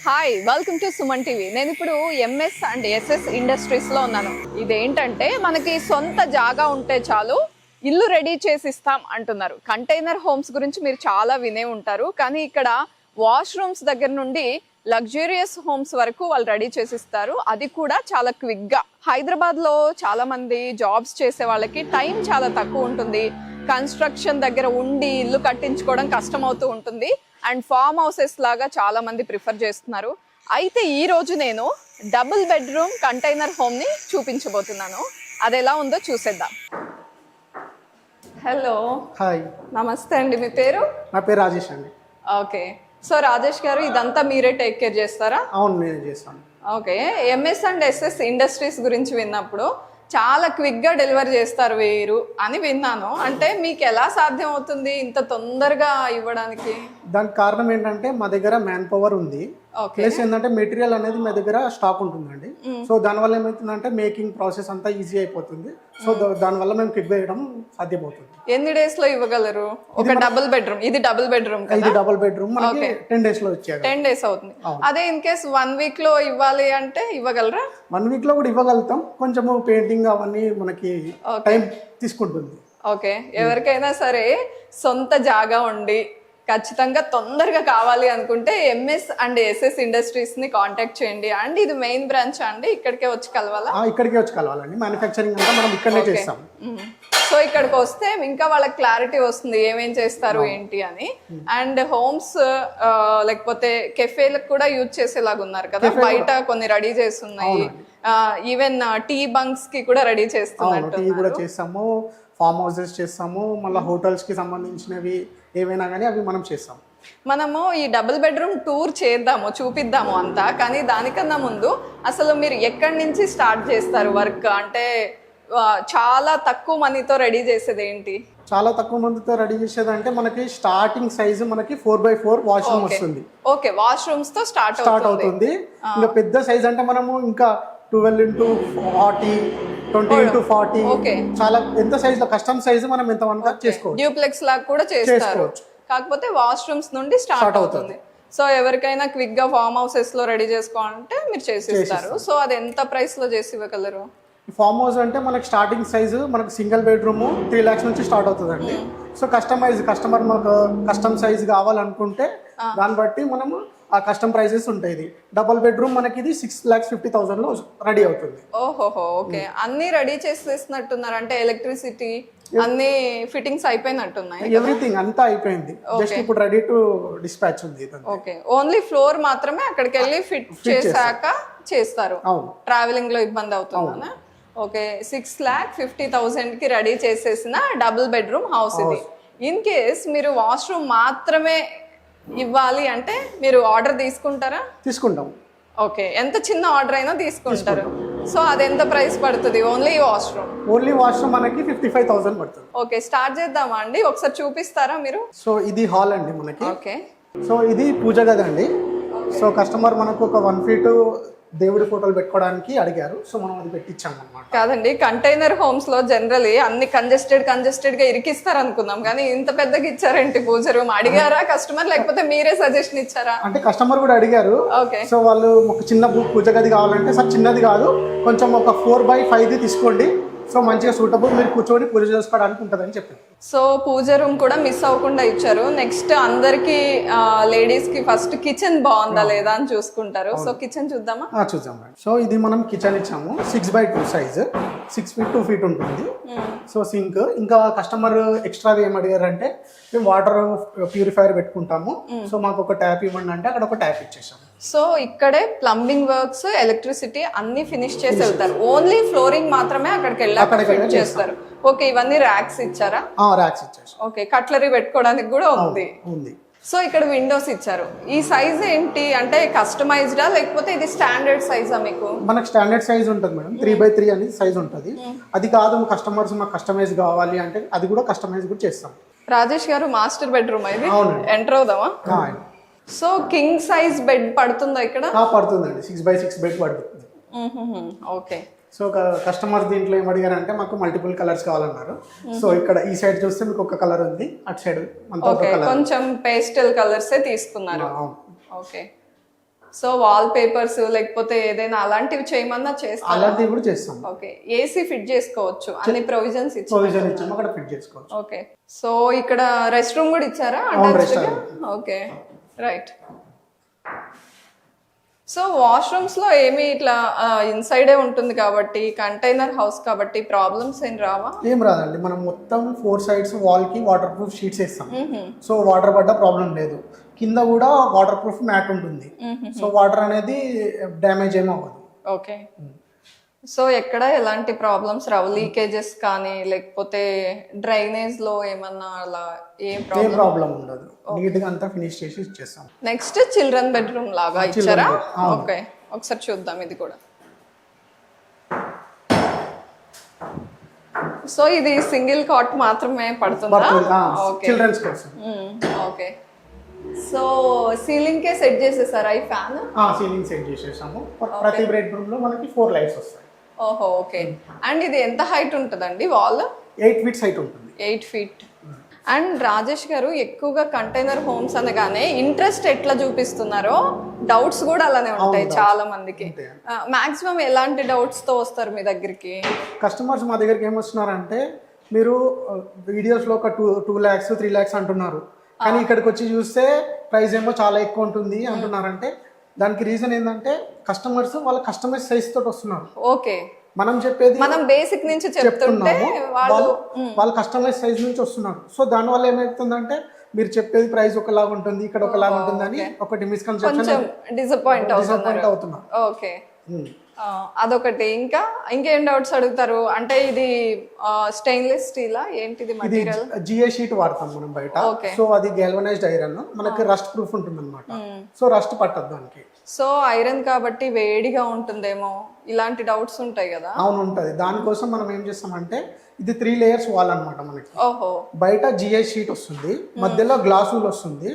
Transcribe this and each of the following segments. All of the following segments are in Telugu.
Hi welcome to Suman TV. నేను ఇప్పుడు ఎంఎస్ అండ్ ఎస్ఎస్ ఇండస్ట్రీస్లో ఉన్నాను. ఇదేంటంటే మనకి సొంత జాగా ఉంటే చాలు ఇల్లు రెడీ చేసి ఇస్తాం అంటున్నారు. కంటైనర్ హోమ్స్ గురించి మీరు చాలా వినే ఉంటారు, కానీ ఇక్కడ వాష్రూమ్స్ దగ్గర నుండి లగ్జూరియస్ హోమ్స్ వరకు వాళ్ళు రెడీ చేసిస్తారు. అది కూడా చాలా క్విక్గా. హైదరాబాద్లో చాలా మంది జాబ్స్ చేసే వాళ్ళకి టైం చాలా తక్కువ ఉంటుంది. కన్స్ట్రక్షన్ దగ్గర ఉండి ఇల్లు కట్టించుకోవడం కష్టం అవుతూ ఉంటుంది. అండ్ ఫామ్ హౌసెస్ లాగా చాలా మంది ప్రిఫర్ చేస్తున్నారు. అయితే ఈ రోజు నేను డబుల్ బెడ్రూమ్ కంటైనర్ హోమ్ని చూపించబోతున్నాను. అది ఎలా ఉందో చూసేద్దాం. హలో, హాయ్, నమస్తే అండి. మీ పేరు? నా పేరు రాజేష్ అండి. ఓకే, సో రాజేష్ గారు ఇదంతా మీరే టేక్ కేర్ చేస్తారా? అవును, నేనే చేస్తాను. Okay, MS and SS industries గురించి విన్నప్పుడు చాలా క్విక్గా డెలివరీ చేస్తారు వీరు అని విన్నాను. అంటే మీకు ఎలా సాధ్యం అవుతుంది ఇంత తొందరగా ఇవ్వడానికి? దానికి కారణం ఏంటంటే మా దగ్గర మ్యాన్ పవర్ ఉంది, ప్లస్ ఏంటంటే మెటీరియల్ అనేది మా దగ్గర స్టాక్ ఉంటుందండి. సో దానివల్ల ఏమవుతుందంటే మేకింగ్ ప్రాసెస్ అంతా ఈజీ అయిపోతుంది. సో దానివల్ల మేము కిట్ వేయడం సాధ్యమవుతుంది. ఎన్ని డేస్ లో ఇవ్వగలరు? ఒక డబుల్ బెడ్రూమ్, ఇది డబుల్ బెడ్రూమ్, ఇది డబుల్ బెడ్రూమ్, మనకి 10 days లో వచ్చాయి. 10 days అవుతుంది. అదే ఇన్ కేస్ 1 week లో ఇవ్వాలి అంటే ఇవ్వగలరా? 1 week లో కూడా ఇవ్వగలుగుతాం. కొంచెము పెయింటింగ్ అవన్నీ మనకి టైం తీసుకుంటుంది. ఓకే, ఎవరికైనా సరే సొంత జాగా ఉండి ఖచ్చితంగా తొందరగా కావాలి అనుకుంటే ఎంఎస్ అండ్ ఎస్ఎస్ ఇండస్ట్రీస్ ని కాంటాక్ట్ చేయండి. అండ్ ఇది మెయిన్ బ్రాంచ్ అండి, ఇక్కడికే వచ్చి కలవాలా? ఇక్కడికే వచ్చి కలవాలండి. మ్యానుఫ్యాక్చరింగ్ అంతా మనం ఇక్కడనే చేస్తాం. సో ఇక్కడికి వస్తే ఇంకా వాళ్ళకి క్లారిటీ వస్తుంది ఏమేం చేస్తారు ఏంటి అని. అండ్ హోమ్స్ లేకపోతే కెఫేలకు కూడా యూజ్ చేసేలాగా ఉన్నారు కదా, బయట కొన్ని రెడీ చేస్తున్నాయి. ఈవెన్ టీ బంక్స్ కి కూడా రెడీ చేస్తాము, ఫామ్ హౌసెస్ చేస్తాము, మళ్ళీ హోటల్స్ కి సంబంధించినవి ఏవైనా కానీ అవి మనం చేస్తాం. మనము ఈ డబుల్ బెడ్రూమ్ టూర్ చేద్దాము, చూపిద్దాము అంతా. కానీ దానికన్నా ముందు అసలు మీరు ఎక్కడి నుంచి స్టార్ట్ చేస్తారు వర్క్? అంటే చాలా తక్కువ మనీతో రెడీ చేసేది ఏంటి? చాలా తక్కువ మందితో రెడీ చేసేది అంటే మనకి స్టార్టింగ్ సైజ్ మనకి 4x4 వాష్రూమ్ వస్తుంది. ఓకే, వాష్రూమ్స్ తో స్టార్ట్ అవుతుంది. ఇంకా పెద్ద సైజ్ అంటే మనము ఇంకా 12x40, 20x40, చాలా ఎంత సైజ్ లో కస్టమ్ సైజ్ మనం ఎంత చేసుకోవచ్చు. డ్యూప్లెక్స్ లాగా కూడా చేసుకోవచ్చు, కాకపోతే వాష్రూమ్స్ నుండి స్టార్ట్ అవుతుంది. సో ఎవరికైనా క్విక్ గా ఫామ్ హౌసెస్ లో రెడీ చేసుకోవాలంటే మీరు చేసిస్తారు. సో అది ఎంత ప్రైస్ లో చేసి ఇవ్వగలరు? ఫామ్ హౌస్ అంటే మనకి స్టార్టింగ్ సైజు మనకి సింగిల్ బెడ్రూమ్ 3 lakhs నుంచి స్టార్ట్ అవుతుందండి. సో కస్టమర్ మాకు కస్టమ్ సైజ్ కావాలనుకుంటే దాన్ని బట్టి మనము ఆ కస్టమ్ ప్రైజెస్ ఉంటాయి. డబుల్ బెడ్రూమ్ మనకి ఇది 6,50,000 లో రెడీ అవుతుంది. ఓహోహో, ఓకే. అన్ని రెడీ చేసేస్తున్నట్టున్నారు. అంటే ఎలక్ట్రిసిటీ అన్ని ఫిట్టింగ్స్ అయిపోయినట్టున్నాయి. ఎవ్రీథింగ్ అంతా అయిపోయింది, జస్ట్ ఇప్పుడు రెడీ టు డిస్పాచ్ ఉంది. ఓకే, ఓన్లీ ఫ్లోర్ మాత్రమే అక్కడికి వెళ్ళి ఫిట్ చేశాక చేస్తారు. ట్రావెలింగ్ లో ఇబ్బంది అవుతుందా? ఓకే, 6,50,000 కి రెడీ చేసేసిన డబుల్ బెడ్రూమ్ హౌస్ ఇది. ఇన్ కేస్ మీరు వాష్రూమ్ మాత్రమే ఇవ్వాలి అంటే మీరు ఆర్డర్ తీసుకుంటారా? తీసుకుంటాం. ఓకే, ఎంత చిన్న ఆర్డర్ అయినా తీసుకుంటారు. సో అది ఎంత ప్రైస్ పడుతుంది? ఓన్లీ వాష్రూమ్ మనకి 55,000 పడుతుంది. ఓకే, స్టార్ట్ చేద్దామా అండి? ఒకసారి చూపిస్తారా మీరు? సో ఇది హాల్ అండి మనకి. ఓకే, సో ఇది పూజ గది అండి. సో కస్టమర్ మనకు ఒక 1 feet దేవుడి ఫోటోలు పెట్టుకోవడానికి అడిగారు. సో మనం అది పెట్టించాం అన్నమాట. కాదండి, కంటైనర్ హోమ్స్ లో జనరలీ అన్ని కంజెస్టెడ్ గా ఇరికిస్తారు అనుకుందాం, కానీ ఇంత పెద్దగా ఇచ్చారేంటి పూజ రూమ్? అడిగారా కస్టమర్, లేకపోతే మీరే సజెషన్ ఇచ్చారా? అంటే కస్టమర్ కూడా అడిగారు. సో వాళ్ళు ఒక చిన్న పూజ గది కావాలంటే సార్ చిన్నది కాదు, కొంచెం ఒక 4x5 తీసుకోండి, సో మంచిగా సూటబుల్, మీరు కూర్చొని పూజ చేసుకోవడానికి ఉంటుందని చెప్పారు. సో పూజ రూమ్ కూడా మిస్ అవ్వకుండా ఇచ్చారు. నెక్స్ట్ అందరికి లేడీస్ కి ఫస్ట్ కిచెన్ బాగుందా లేదా అని చూసుకుంటారు. సో కిచెన్ చూద్దామా? చూద్దాం. సో ఇది మనం కిచెన్ ఇచ్చాము, 6x2 సైజ్, 6 feet 2 feet ఉంటుంది. సో సింక్, ఇంకా కస్టమర్ ఎక్స్ట్రాగా ఏం అడిగారంటే మేము వాటర్ ప్యూరిఫైయర్ పెట్టుకుంటాము, సో మాకు ఒక ట్యాప్ ఇవ్వండి అంటే అక్కడ ఒక ట్యాప్ ఇచ్చేసాము. సో ఇక్కడే ప్లంబింగ్ వర్క్స్, ఎలక్ట్రిసిటీ అన్ని ఫినిష్ చేసి వెళ్తారు. ఓన్లీ ఫ్లోరింగ్ మాత్రమే అక్కడికి వెళ్ళి చేస్తారు. ఓకే, ఇవన్నీ ర్యాక్స్ ఇచ్చారా? ర్యాక్స్ ఇచ్చారు. ఓకే, కట్లరీ పెట్టుకోవడానికి కూడా ఉంది. సో ఇక్కడ విండోస్ ఇచ్చారు. ఈ సైజ్ ఏంటి అంటే కస్టమైజ్డా లేకపోతే ఇది స్టాండర్డ్ సైజా? మీకు మనకు స్టాండర్డ్ సైజ్ ఉంటుంది మేడం, 3x3 అనేది సైజ్ ఉంటుంది. అది కాదు కస్టమర్స్ మాకు కస్టమైజ్ కావాలి అంటే అది కూడా కస్టమైజ్ కూడా చేస్తాం. రాజేష్ గారు, మాస్టర్ బెడ్రూమ్ ఇది, ఎంటర్ అవుదామా? సో కింగ్ సైజ్ బెడ్ పడుతుందా ఇక్కడ? పడుతుందండి, 6x6 బెడ్ పడుతుంది. ఓకే, సో కస్టమర్ దీంట్లో ఏం అడిగారంటే మాకు మల్టిపుల్ కలర్స్ కావాలన్నారు. సో ఇక్కడ ఈ సైడ్ చూస్తే మీకు ఒక కలర్ ఉంది, అటు సైడ్ కొంచెం పేస్టల్ కలర్స్ తీసుకున్నారు. ఓకే, సో వాల్ పేపర్స్ లేకపోతే ఏదైనా అలాంటివి చేయమన్నా చేస్తారా? అలాంటివి కూడా చేస్తాం. ఓకే, ఏసీ ఫిట్ చేసుకోవచ్చు, అన్ని ప్రొవిజన్స్ ప్రొవిజన్ ఇచ్చాము, అక్కడ ఫిట్ చేసుకోవచ్చు. ఓకే, సో ఇక్కడ రెస్ట్ రూమ్ కూడా ఇచ్చారా? Okay, right. సో వాష్రూమ్స్ లో ఏమి ఇట్లా ఇన్సైడే ఉంటుంది కాబట్టి, కంటైనర్ హౌస్ కాబట్టి ప్రాబ్లమ్స్ ఏం రావా? ఏం రాదండి, మనం మొత్తం 4 sides వాల్ కి వాటర్ ప్రూఫ్ షీట్స్ వేస్తాం. సో వాటర్ పడ్డ ప్రాబ్లం లేదు. కింద కూడా వాటర్ ప్రూఫ్ మ్యాట్ ఉంటుంది. సో వాటర్ అనేది డ్యామేజ్ ఏమీ అవ్వదు. ఓకే, సో ఎక్కడ ఎలాంటి ప్రాబ్లమ్స్ రావు, లీకేజెస్ కానీ లేకపోతే డ్రైనేజ్ లో ఏమన్నా అలా ఏం ప్రాబ్లం ఉండదు. నీట్ గా అంతా ఫినిష్ చేసి ఇచ్చేస్తాం. నెక్స్ట్ చిల్డ్రన్ బెడ్రూమ్ లాగా ఇచ్చారా? ఓకే, ఒకసారి చూద్దాం ఇది కూడా. సో ఇది సింగిల్ కాట్ మాత్రమే పడుతుందా? చిల్డ్రన్స్ కోసం. Okay, so ceiling K set చేసేసారా ఈ ఫ్యాన్? సీలింగ్ సెట్ చేసేసాము. ప్రతి బెడ్రూమ్ లో మనకి 4 lights వస్తాయి. ఓహో, ఓకే. అండ్ ఇది ఎంత హైట్ ఉంటుందండి వాల్? 8 feet హైట్ ఉంటుంది. 8 feet. అండ్ రాజేష్ గారు ఎక్కువగా కంటైనర్ హోమ్స్ అనగానే ఇంట్రెస్ట్ ఎట్లా చూపిస్తున్నారో డౌట్స్ కూడా అలానే ఉంటాయి చాలా మందికి. మాక్సిమం ఎలాంటి డౌట్స్ తో వస్తారు మీ దగ్గరికి? కస్టమర్స్ మా దగ్గరికి ఏమొస్తున్నారంటే, మీరు వీడియోస్ లో ఒక 2 lakhs 3 lakhs అంటున్నారు, కానీ ఇక్కడికి వచ్చి చూస్తే ప్రైస్ ఏమో చాలా ఎక్కువ ఉంటుంది అంటున్నారంటే, దానికి రీజన్ ఏంటంటే కస్టమర్స్ వాళ్ళ కస్టమైజ్ సైజ్ తోటి వస్తున్నారు. ఓకే, మనం చెప్పేది మనం బేసిక్ నుంచి చెప్తుంటే వాళ్ళు కస్టమైజ్ సైజ్ నుంచి వస్తున్నారు. సో దాని వల్ల ఏమవుతుందంటే, మీరు చెప్పేది ప్రైస్ ఒకలాగా ఉంటుంది, ఇక్కడ ఒకలాగా ఉంటుంది అని ఒకటి మిస్కన్సెప్షన్, డిసప్పాయింట్ అవుతున్నారు. ఓకే, అదొకటి. ఇంకేం డౌట్స్ అడుగుతారు అంటే, ఇది స్టెయిన్లెస్ స్టీలా ఏంటిది మెటీరియల్? జిఏ షీట్ వాడతాం మనం బయట. సో అది గెల్వనైజ్డ్ ఐరన్, మనకి రస్ట్ ప్రూఫ్ ఉంటుంది అనమాట. సో రస్ట్ పట్టదు దానికి. సో ఐరన్ కాబట్టి వేడిగా ఉంటుందేమో, ఇలాంటి డౌట్స్ ఉంటాయి కదా? అవును, ఉంటుంది. దానికోసం మనం ఏం చేస్తామంటే, ఇది 3 layers వాల్ అనమాట మనకి. బయట జిఐ షీట్ వస్తుంది, మధ్యలో గ్లాస్ రూల్ వస్తుంది,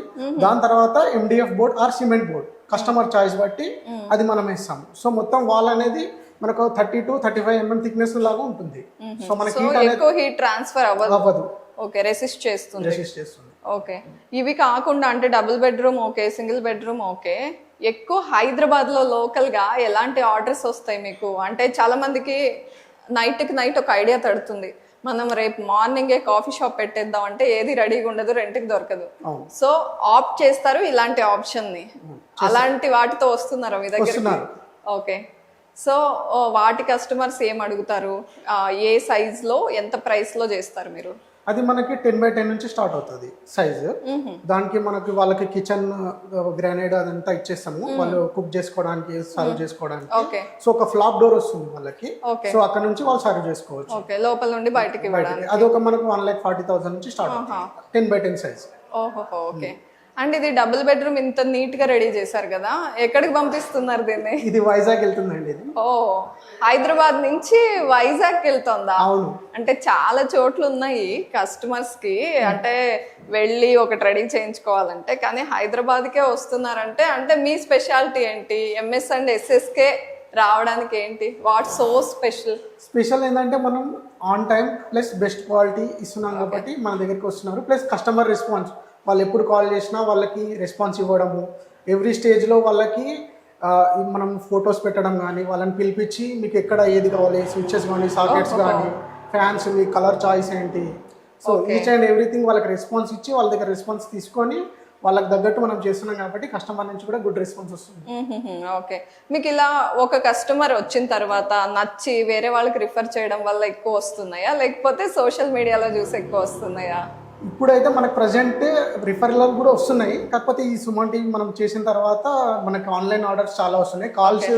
దాని తర్వాత MDF board or cement board, customer choice బట్టి అది మనం వేస్తాము. సో మొత్తం వాల్ అనేది మనకు 30 to 35 mm థిక్నెస్ లాగా ఉంటుంది. సో మనకి ఎక్కువ హీట్ ట్రాన్స్ఫర్ అవ్వదు. ఓకే, రెసిస్ట్ చేస్తుంది. ఓకే, ఇవి కాకుండా అంటే double bedroom okay, single bedroom okay, ఎక్కువ హైదరాబాద్ లో లోకల్ గా ఎలాంటి ఆర్డర్స్ వస్తాయి మీకు? అంటే చాలా మందికి నైట్ ఒక ఐడియా తడుతుంది, మనం రేపు మార్నింగే కాఫీ షాప్ పెట్టేద్దాం అంటే ఏది రెడీగా ఉండదు, రెంట్కి దొరకదు. సో ఆప్ట్ చేస్తారు ఇలాంటి ఆప్షన్ ని. అలాంటి వాటితో వస్తున్నారా మీ దగ్గర? ఓకే, సో వాటి కస్టమర్స్ ఏం అడుగుతారు? ఏ సైజ్ లో ఎంత ప్రైస్ లో చేస్తారు మీరు? అది మనకి 10x10 నుంచి స్టార్ట్ అవుతుంది సైజు. దానికి మనకి వాళ్ళకి కిచెన్ గ్రానైడ్ అదంతా ఇచ్చేస్తాము, వాళ్ళు కుక్ చేసుకోవడానికి, సర్వ్ చేసుకోవడానికి. సో ఒక ఫ్లాప్ డోర్ వస్తుంది వాళ్ళకి, సో అక్కడ నుంచి వాళ్ళు సర్వ్ చేసుకోవచ్చు. లోపల నుండి బయటికి. అది ఒక మనకు 1,40,000 నుంచి స్టార్ట్ అవుతుంది 10x10 సైజ్. ఓహో, ఓకే. అండ్ ఇది డబుల్ బెడ్రూమ్ ఇంత నీట్ గా రెడీ చేశారు కదా, ఎక్కడికి పంపిస్తున్నారు దీన్ని? ఇది వైజాగ్ వెళ్తుందండి. ఇది హైదరాబాద్ నుంచి వైజాగ్ వెళ్తుందా? అవును. అంటే చాలా చోట్లు ఉన్నాయి కస్టమర్స్ కి, అంటే వెళ్ళి ఒకటి రెడీ చేయించుకోవాలంటే, కానీ హైదరాబాద్ కే వస్తున్నారంటే, అంటే మీ స్పెషాలిటీ ఏంటి? MS అండ్ SSK రావడానికి ఏంటి? వాట్ సో స్పెషల్ ఏంటంటే, మనం on time plus best quality ఇస్తున్నాం కాబట్టి మన దగ్గరికి వస్తున్నారు. ప్లస్ కస్టమర్ రెస్పాన్స్, వాళ్ళు ఎప్పుడు కాల్ చేసినా వాళ్ళకి రెస్పాన్స్ ఇవ్వడము, ఎవ్రీ స్టేజ్లో వాళ్ళకి మనం ఫొటోస్ పెట్టడం కానీ, వాళ్ళని పిలిపించి మీకు ఎక్కడ ఏది కావాలి, స్విచ్చెస్ కానీ, సాకెట్స్ కానీ, ఫ్యాన్స్, మీ కలర్ చాయిస్ ఏంటి, సో ఈచ్ అండ్ ఎవ్రీథింగ్ వాళ్ళకి రెస్పాన్స్ ఇచ్చి వాళ్ళ దగ్గర రెస్పాన్స్ తీసుకొని వాళ్ళకి తగ్గట్టు మనం చేస్తున్నాం కాబట్టి కస్టమర్ నుంచి కూడా గుడ్ రెస్పాన్స్ వస్తుంది. ఓకే, మీకు ఇలా ఒక కస్టమర్ వచ్చిన తర్వాత నచ్చి వేరే వాళ్ళకి రిఫర్ చేయడం వల్ల ఎక్కువ వస్తున్నాయా, లేకపోతే సోషల్ మీడియాలో చూసి ఎక్కువ వస్తున్నాయా? ఇప్పుడైతే మనకు ప్రజెంట్ రిఫరల్ కూడా వస్తున్నాయి, కాకపోతే ఈ సుమన్ టీవీ మనం చేసిన తర్వాత మనకి ఆన్లైన్ ఆర్డర్స్ చాలా వస్తున్నాయి. కాల్స్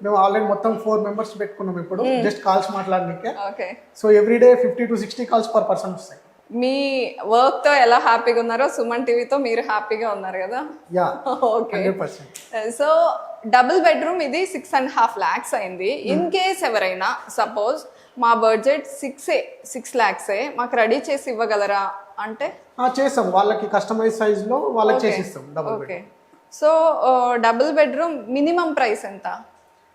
మేము ఆల్రెడీ మొత్తం 4 members పెట్టుకున్నాం ఇప్పుడు, జస్ట్ కాల్స్ మాట్లాడడానికి. So everyday 50 to 60 calls per person వస్తాయి. మీ వర్క్ తో ఎలా హ్యాపీగా ఉన్నారో సుమన్ టీవీతో మీరు హ్యాపీగా ఉన్నారు కదా? ఓకే, 100%. సో డబుల్ బెడ్రూమ్ ఇది 6.5 lakhs అయింది. ఇన్ కేస్ ఎవరైనా సపోజ్ మా బడ్జెట్ 6 lakhs మాకు రెడీ చేసి ఇవ్వగలరా అంటే? చేస్తాం, వాళ్ళకి కస్టమైజ్ సైజ్ లో వాళ్ళకి చేసిస్తాం double bedroom. So double bedroom minimum price ఎంత?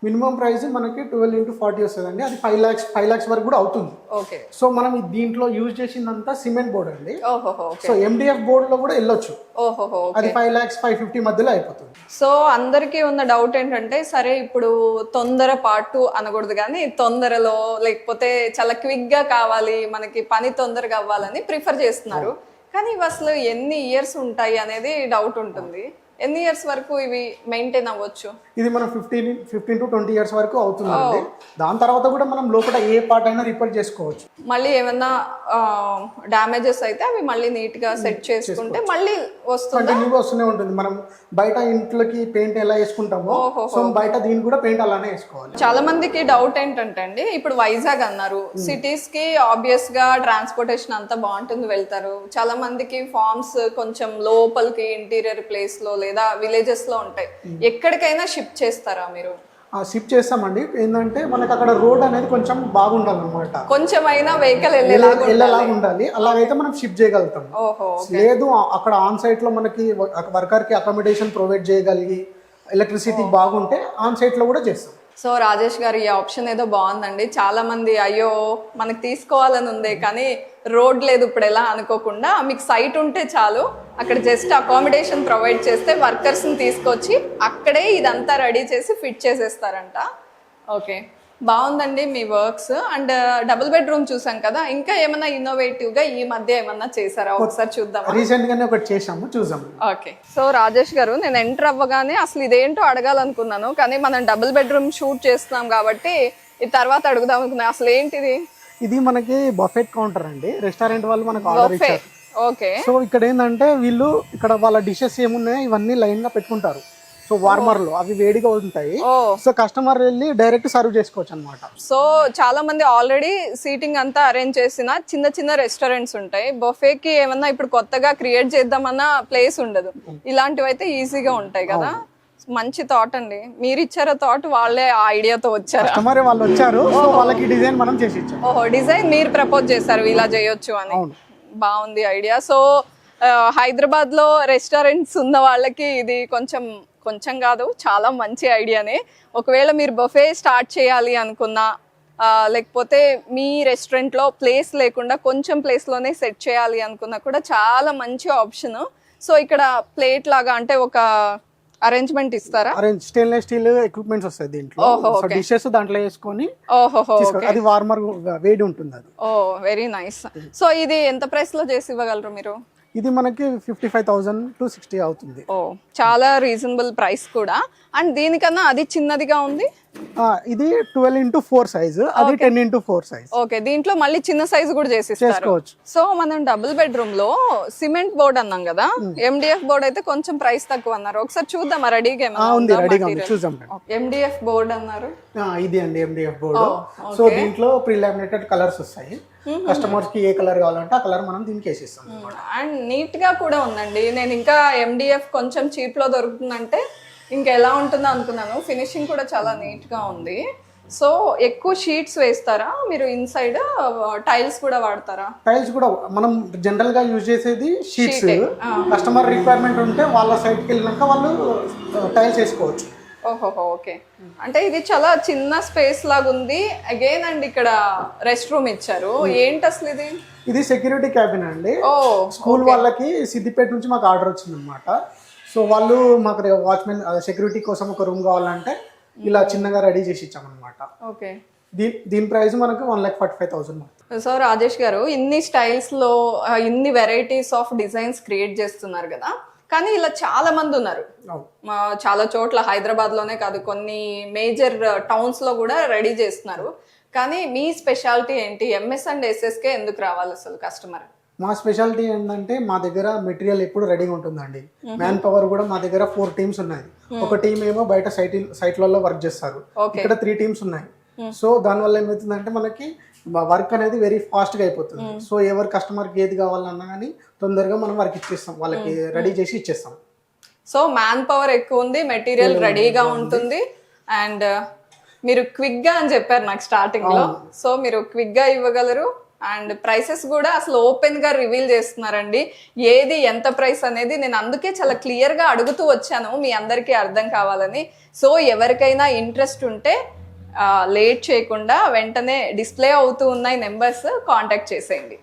మినిమం ప్రైస్ మనకి 12x40 వస్తుందండి. అది 5 lakhs వరకు కూడా అవుతుంది. ఓకే. సో మనం దీంట్లో యూజ్ చేసిందంతా సిమెంట్ బోర్డ్ అండి. ఓహోహో. సో MDF బోర్డ్ లో కూడా వెళ్ళొచ్చు. ఓహోహో. అది 5 lakhs 550 మధ్యలో అయిపోతుంది. సో అందరికీ ఉన్న డౌట్ ఏంటంటే, సరే ఇప్పుడు తొందరపాటు అనకూడదు కానీ తొందరలో లేకపోతే చాలా క్విక్ గా కావాలి, మనకి పని తొందరగా అవ్వాలని ప్రిఫర్ చేస్తున్నారు. కానీ ఇవి అసలు ఎన్ని ఇయర్స్ ఉంటాయి అనేది డౌట్ ఉంటుంది. ఎన్ని ఇయర్స్ వరకు ఇవి మెయింటైన్ అవ్వచ్చు? ఇది మనం 15 to 20 years వరకు అవుతుందండి. దాని తర్వాత కూడా మనం లోపల ఏ పార్ట్ అయినా రిపేర్ చేసుకోవచ్చు. మళ్ళీ ఏమన్నా డ్యామేజెస్ అయితే అవి మళ్ళీ నీట్ గా సెట్ చేసుకుంటే మళ్ళీ వస్తుంది. కంటిన్యూగా వస్తూనే ఉంటుంది. మనం బయట ఇంట్లోకి పెయింట్ ఎలా వేసుకుంటామో సో బయట దీన్ని కూడా పెయింట్ అలానే వేసుకోవాలి. చాలా మందికి డౌట్ ఏంటంటే అండి, ఇప్పుడు వైజాగ్ అన్నారు, సిటీస్ కి ఆబ్వియస్ గా ట్రాన్స్పోర్టేషన్ అంతా బాగుంటుంది, వెళ్తారు. చాలా మందికి ఫార్మ్స్ కొంచెం లోపలికి ఇంటీరియర్ ప్లేస్ లో లేదా విలేజెస్ లో ఉంటాయి. ఎక్కడికైనా షిఫ్ట్ చేస్తారా మీరు? షిఫ్ట్ చేస్తామండి. ఏంటంటే మనకి అక్కడ రోడ్ అనేది కొంచెం బాగుండాలన్నమాట, కొంచెం అయినా వెహికల్ వెళ్ళేలాగా ఉండాలి. అలాగైతే మనం షిఫ్ట్ చేయగలుగుతాం. లేదు అక్కడ ఆన్ సైట్ లో మనకి వర్కర్ కి అకామిడేషన్ ప్రొవైడ్ చేయగలిగి ఎలక్ట్రిసిటీ బాగుంటే ఆన్ సైట్ లో కూడా చేస్తాం. సో రాజేష్ గారు, ఈ ఆప్షన్ ఏదో బాగుందండి. చాలా మంది అయ్యో మనకు తీసుకోవాలని ఉంది కానీ రోడ్ లేదు ఇప్పుడు ఎలా అనుకోకుండా, మీకు సైట్ ఉంటే చాలు, అక్కడ జస్ట్ అకామిడేషన్ ప్రొవైడ్ చేస్తే వర్కర్స్ని తీసుకొచ్చి అక్కడే ఇదంతా రెడీ చేసి ఫిట్ చేసేస్తారంట. ఓకే, బాగుందండి మీ వర్క్స్. అండ్ డబుల్ బెడ్రూమ్ చూసాం కదా, ఇంకా ఏమన్నా ఇన్నోవేటివ్ గా ఈ మధ్య ఏమన్నా చేసారా? ఒకసారి చూద్దాం. రీసెంట్ గానే ఒకటి చేసాము, చూద్దాం. ఓకే. సో రాజేష్ గారు, నేను ఎంటర్ అవ్వగానే అసలు ఇదేంటో అడగాలనుకున్నాను, కానీ మనం డబుల్ బెడ్రూమ్ షూట్ చేస్తున్నాం కాబట్టి ఈ తర్వాత అడుగుదాం అనుకున్నా. అసలు ఏంటిది? ఇది మనకి బఫెట్ కౌంటర్ అండి. రెస్టారెంట్ వాళ్ళు మనకు ఆర్డర్ ఇచ్చారు. ఓకే. సో ఇక్కడ ఏంటంటే వీళ్ళు ఇక్కడ వాళ్ళ డిషెస్ ఏమున్నాయో ఇవన్నీ లైన్ గా పెట్టుకుంటారు. సో వార్మర్ లో అవి వేడిగా ఉంటాయి. సో కస్టమర్ వెళ్ళి డైరెక్ట్ సర్వ్ చేసుకోవచ్చు అన్నమాట. సో చాలా మంది ఆల్రెడీ సీటింగ్ అంతా అరేంజ్ చేసిన చిన్న చిన్న రెస్టారెంట్స్ ఉంటాయి. బొఫేకి ఏమన్నా ఇప్పుడు కొత్తగా క్రియేట్ చేద్దామన్న ప్లేస్ ఉండదు. ఇలాంటివి అయితే ఈజీగా ఉంటాయి కదా. మంచి థాట్ అండి. మీరు ఇచ్చారా థాట్, వాళ్ళే ఆ ఐడియాతో వచ్చారు? కస్టమర్ వాళ్ళు వచ్చారు, వాళ్ళకి డిజైన్ మనం చేసి ఇచ్చాం. ఓహో, డిజైన్ మీరు ప్రపోజ్ చేశారు ఇలా చేయొచ్చు అని. బాగుంది ఐడియా. సో హైదరాబాద్ లో రెస్టారెంట్స్ ఉన్న వాళ్ళకి ఇది కొంచెం కాదు, చాలా మంచి ఐడియానే. ఒకవేళ మీరు బఫే స్టార్ట్ చేయాలి అనుకున్నా, లేకపోతే మీ రెస్టారెంట్లో ప్లేస్ లేకుండా కొంచెం ప్లేస్లోనే సెట్ చేయాలి అనుకున్నా కూడా చాలా మంచి ఆప్షన్. సో ఇక్కడ ప్లేట్ లాగా అంటే ఒక అరేంజ్మెంట్ ఇస్తారా? స్టెయిన్లెస్ స్టీల్ ఎక్విప్మెంట్స్ వస్తాయి దీంట్లో. సో డిషెస్ దాంట్లో వేసుకొని అది వార్మర్ వేడి ఉంటుంది అది. ఓ వెరీ నైస్. సో ఇది ఎంత ప్రైస్ లో చేసి ఇవ్వగలరు మీరు? ఇది మనకి 55,000 to 60 అవుతుంది. ఓ చాలా రీజనబుల్ ప్రైస్ కూడా. అండ్ దీనికన్నా అది చిన్నదిగా ఉంది. ఇది 12x4 సైజు, అది 10x4 సైజ్. ఓకే, దీంట్లో మళ్ళీ చిన్న సైజ్ కూడా చేసుకోవచ్చు. సో మనం డబుల్ బెడ్రూమ్ లో సిమెంట్ బోర్డ్ అన్నాం కదా, MDF బోర్డ్ అయితే కొంచెం ప్రైస్ తక్కువ అన్నారు. ఒకసారి చూద్దాం రెడీగా చూద్దాం. MDF బోర్డ్ అన్నారు. ఇది అండి MDF బోర్డు. సో దీంట్లో ప్రీ లామినేటెడ్ కలర్స్ వస్తాయి. కస్టమర్స్ కి ఏ కలర్ కావాలంటే ఆ కలర్ మనం దీనికి వేసిస్తాం. అండ్ నీట్ గా కూడా ఉందండి. నేను ఇంకా MDF కొంచెం చీప్ లో దొరుకుతుందంటే ఇంకా ఎలా ఉంటుందో అనుకున్నాను. ఫినిషింగ్ కూడా చాలా నీట్ గా ఉంది. సో ఎక్కువ షీట్స్ వేస్తారా మీరు? ఇన్సైడ్ టైల్స్ కూడా వాడతారా? టైల్స్ కూడా మనం జనరల్ గా యూజ్ చేసేది షీట్స్. కస్టమర్ రిక్వైర్మెంట్ ఉంటే వాళ్ళ సైట్కి వెళ్ళినాక వాళ్ళు టైల్స్ వేసుకోవచ్చు. ఓహోహో, ఓకే. అంటే ఇది చాలా చిన్న స్పేస్ లాగా ఉంది. అగైన్ అండ్ ఇక్కడ రెస్ట్ రూమ్ ఇచ్చారు. ఏంటి అసలు ఇది? ఇది సెక్యూరిటీ క్యాబిన్ అండి. స్కూల్ వాళ్ళకి సిద్దిపేట నుంచి మాకు ఆర్డర్ వచ్చింది అనమాట. సో వాళ్ళు మాకు వాచ్మెన్ సెక్యూరిటీ కోసం ఒక రూమ్ కావాలంటే ఇలా చిన్నగా రెడీ చేసి ఇచ్చామన్నమాట. ఓకే. దీని ప్రైస్ మనకు 1,45,000. సో రాజేష్ గారు, ఇన్ని స్టైల్స్ లో ఇన్ని వెరైటీస్ ఆఫ్ డిజైన్స్ క్రియేట్ చేస్తున్నారు కదా, కానీ ఇలా చాలా మంది ఉన్నారు. చాలా చోట్ల హైదరాబాద్ లోనే కాదు, కొన్ని మేజర్ టౌన్స్ లో కూడా రెడీ చేస్తున్నారు. కానీ మీ స్పెషాలిటీ ఏంటి? MS అండ్ SSK ఎందుకు రావాలి అసలు కస్టమర్? మా స్పెషాలిటీ ఏంటంటే మా దగ్గర మెటీరియల్ ఎప్పుడు రెడీగా ఉంటుందండి. మ్యాన్ పవర్ కూడా మా దగ్గర 4 teams ఉన్నాయి. ఒక టీం ఏమో బయట సైట్లలో వర్క్ చేస్తారు, ఇక్కడ 3 teams ఉన్నాయి. సో దానివల్ల ఏమవుతుందంటే మనకి వర్క్ అనేది వెరీ ఫాస్ట్ గా అయిపోతుంది. సో ఎవరు కస్టమర్కి ఏది కావాలన్నా కానీ తొందరగా మనం వర్క్ ఇచ్చేస్తాం, వాళ్ళకి రెడీ చేసి ఇచ్చేస్తాం. సో మ్యాన్ పవర్ ఎక్కువ ఉంది, మెటీరియల్ రెడీగా ఉంటుంది. అండ్ మీరు క్విక్ గా అని చెప్పారు నాకు స్టార్టింగ్ లో. సో మీరు క్విక్ గా ఇవ్వగలరు అండ్ ప్రైసెస్ కూడా అసలు ఓపెన్ గా రివీల్ చేస్తున్నారండి. ఏది ఎంత ప్రైస్ అనేది నేను అందుకే చాలా క్లియర్ గా అడుగుతూ వచ్చాను మీ అందరికీ అర్థం కావాలని. సో ఎవరికైనా ఇంట్రెస్ట్ ఉంటే లేట్ చేయకుండా వెంటనే డిస్ప్లే అవుతూ ఉన్నాయి నెంబర్స్, కాంటాక్ట్ చేసేయండి.